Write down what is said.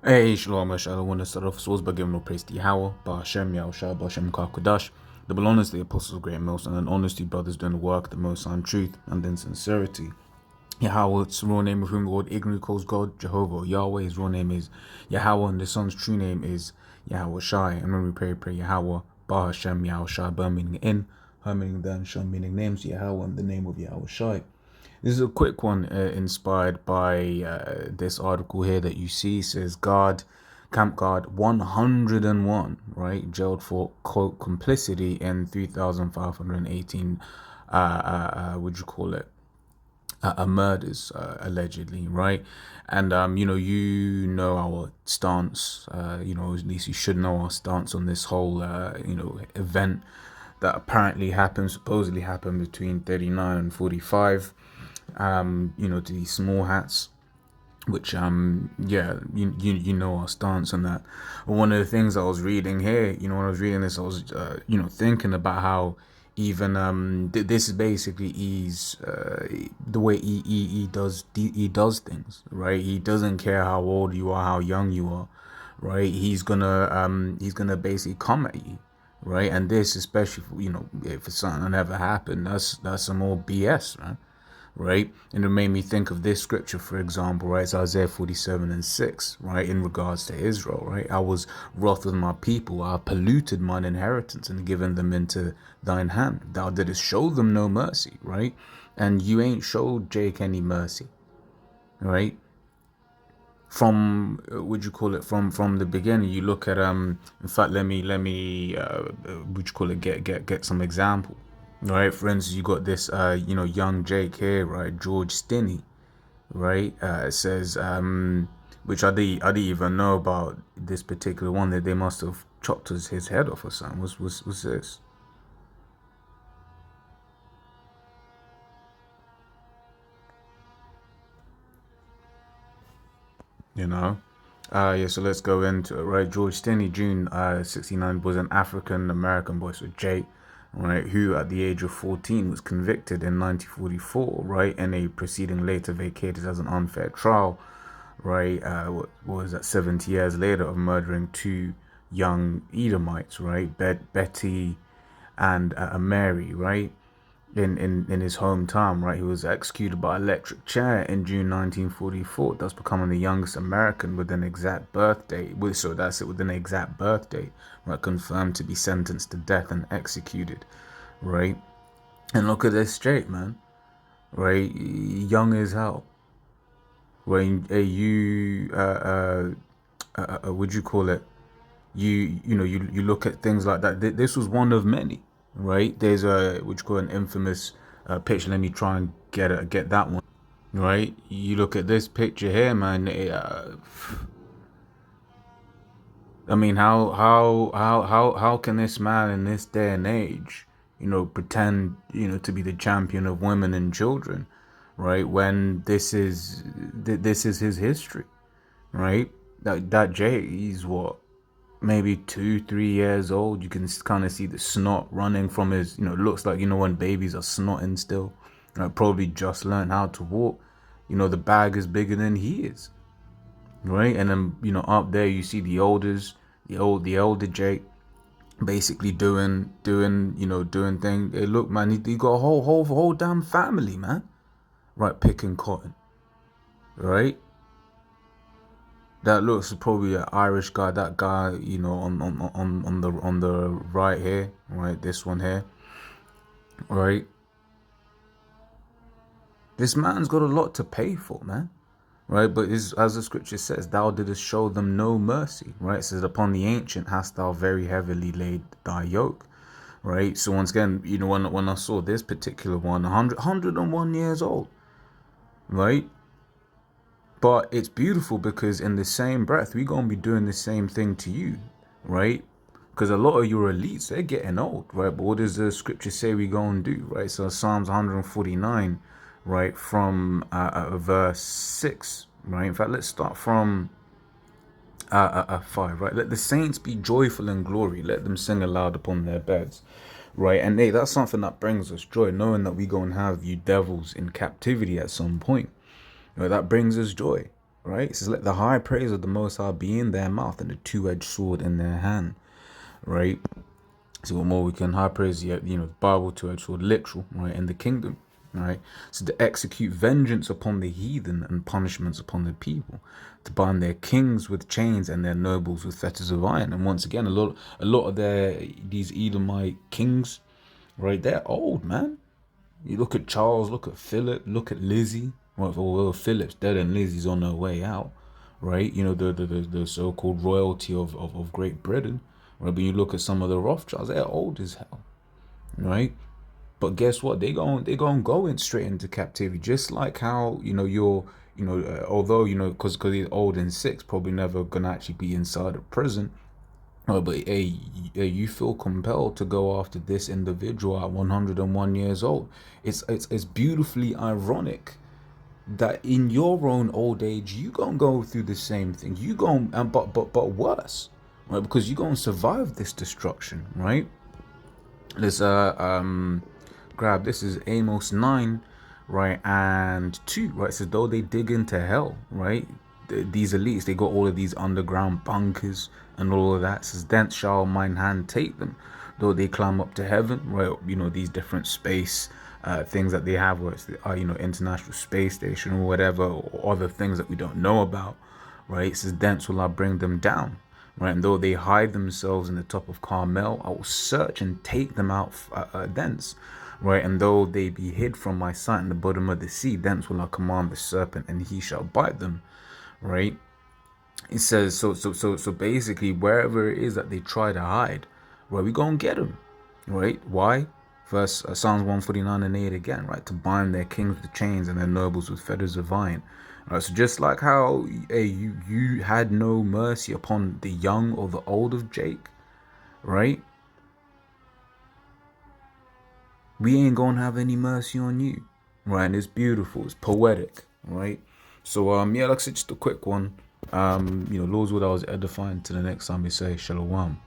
Hey, Shalom, I want to start off as always by giving all praise to Yahweh, Ba'ashem, Yahushua, Ba'ashem, Kakodash, the belongings to the apostles of great and most, and then honesty, brothers doing the work, the most on truth, and then sincerity. Yahweh's raw name of whom the Lord ignorantly calls God, Jehovah, or Yahweh. His raw name is Yahweh, and the Son's true name is Yahweh Shai. And when we pray Yahweh, Ba'ashem, Yahushua, Ba meaning in, Ha meaning then, Shem meaning names, Yahweh, and the name of Yahweh Shai. This is a quick one inspired by this article here that you see. It says Camp Guard 101, right? Jailed for, quote, complicity in 3,518, would you call it? Murders, allegedly, right? And, you know our stance, at least you should know our stance on this whole, event that apparently happened, supposedly happened between 39 and 45. To these small hats, which yeah, you know our stance on that. One of the things I was reading here, when I was reading this, I was thinking about how even this is basically the way he does things, right? He doesn't care how old you are, how young you are, right? He's gonna basically come at you, right? And this, especially if it's something that never happened, that's some more BS, man, right? And it made me think of this scripture, for example, right? It's Isaiah 47:6, right? In regards to Israel, right? I was wroth with my people, I polluted mine inheritance and given them into thine hand. Thou didst show them no mercy, right? And you ain't showed Jake any mercy, right? From would you call it from the beginning? You look at in fact, let me would you call it, get some example. Right, for instance, you got this, young Jake here, right? George Stinney, right? It says, which I didn't even know about this particular one, that they must have chopped his head off or something. What's this? You know? Yeah, so let's go into it, right? George Stinney, June 69, was an African American boy, so Jake, right, who at the age of 14 was convicted in 1944, right, in a proceeding later vacated as an unfair trial, right? What was that, 70 years later, of murdering two young Edomites, right? Betty and Mary, right? In his hometown, right? He was executed by electric chair in June 1944, thus becoming the youngest American with an exact birth date. So that's it, with an exact birth date, right? Confirmed to be sentenced to death and executed, right? And look at this straight, man, right? Young as hell. When you would you call it? You look at things like that. This was one of many, right? There's a, which you call, an infamous picture. Let me try and get that one, right? You look at this picture here, man. I mean, how can this man in this day and age, pretend, to be the champion of women and children, right? When this is his history, right? That Jay, he's what, maybe 2 3 years old. You can kind of see the snot running from his, looks like, when babies are snotting still, probably just learned how to walk. The bag is bigger than he is, right? And then, up there you see the elders, the elder Jake, basically doing thing. Hey, look, man, he got a whole damn family, man, right, picking cotton, right? That looks probably an Irish guy. That guy, on the right here, right? This one here, right? This man's got a lot to pay for, man, right? But as the scripture says, thou didst show them no mercy, right? It says, upon the ancient hast thou very heavily laid thy yoke, right? So once again, when I saw this particular one, 101 years old, right? But it's beautiful because in the same breath, we gonna be doing the same thing to you, right? Because a lot of your elites, they're getting old, right? But what does the scripture say we gonna do, right? So Psalms 149, right, from verse 6, right? In fact, let's start from 5, right? Let the saints be joyful in glory. Let them sing aloud upon their beds, right? And hey, that's something that brings us joy, knowing that we gonna have you devils in captivity at some point. That brings us joy, right? It says, let the high praise of the Most High be in their mouth and the two-edged sword in their hand, right? So what more we can high praise, Bible two-edged sword, literal, right, in the kingdom, right? So to execute vengeance upon the heathen and punishments upon the people, to bind their kings with chains and their nobles with fetters of iron. And once again, a lot of these Edomite kings, right, they're old, man. You look at Charles, look at Philip, look at Lizzie. Well, Philip's dead and Lizzie's on her way out, right? The so-called royalty of Great Britain, right? But you look at some of the Rothschilds, they're old as hell, right? But guess what? They gonna go in straight into captivity, just like how although because he's old and sick, probably never gonna actually be inside of prison. But you feel compelled to go after this individual at 101 years old. It's beautifully ironic that in your own old age you gonna go through the same thing. You gonna but worse, right? Because you gonna survive this destruction, right? Let's grab this is Amos 9, right, and 2, right? It says though they dig into hell, right? These elites, they got all of these underground bunkers and all of that. It says thence shall mine hand take them, though they climb up to heaven, right? These different space things that they have, where it's the International Space Station or whatever, or other things that we don't know about, right? It says thence will I bring them down, right? And though they hide themselves in the top of Carmel, I will search and take them out thence, right? And though they be hid from my sight in the bottom of the sea, thence will I command the serpent, and he shall bite them, right? It says so basically, wherever it is that they try to hide, right, we gonna get them, right? Why? Verse Psalms 149 and 8 again, right? To bind their kings with chains and their nobles with fetters of iron. Right, so just like how you had no mercy upon the young or the old of Jake, right? We ain't gonna have any mercy on you, right? And it's beautiful, it's poetic, right? So yeah, like I said, just a quick one. Lord's what I was edifying. To the next time we say Shalom.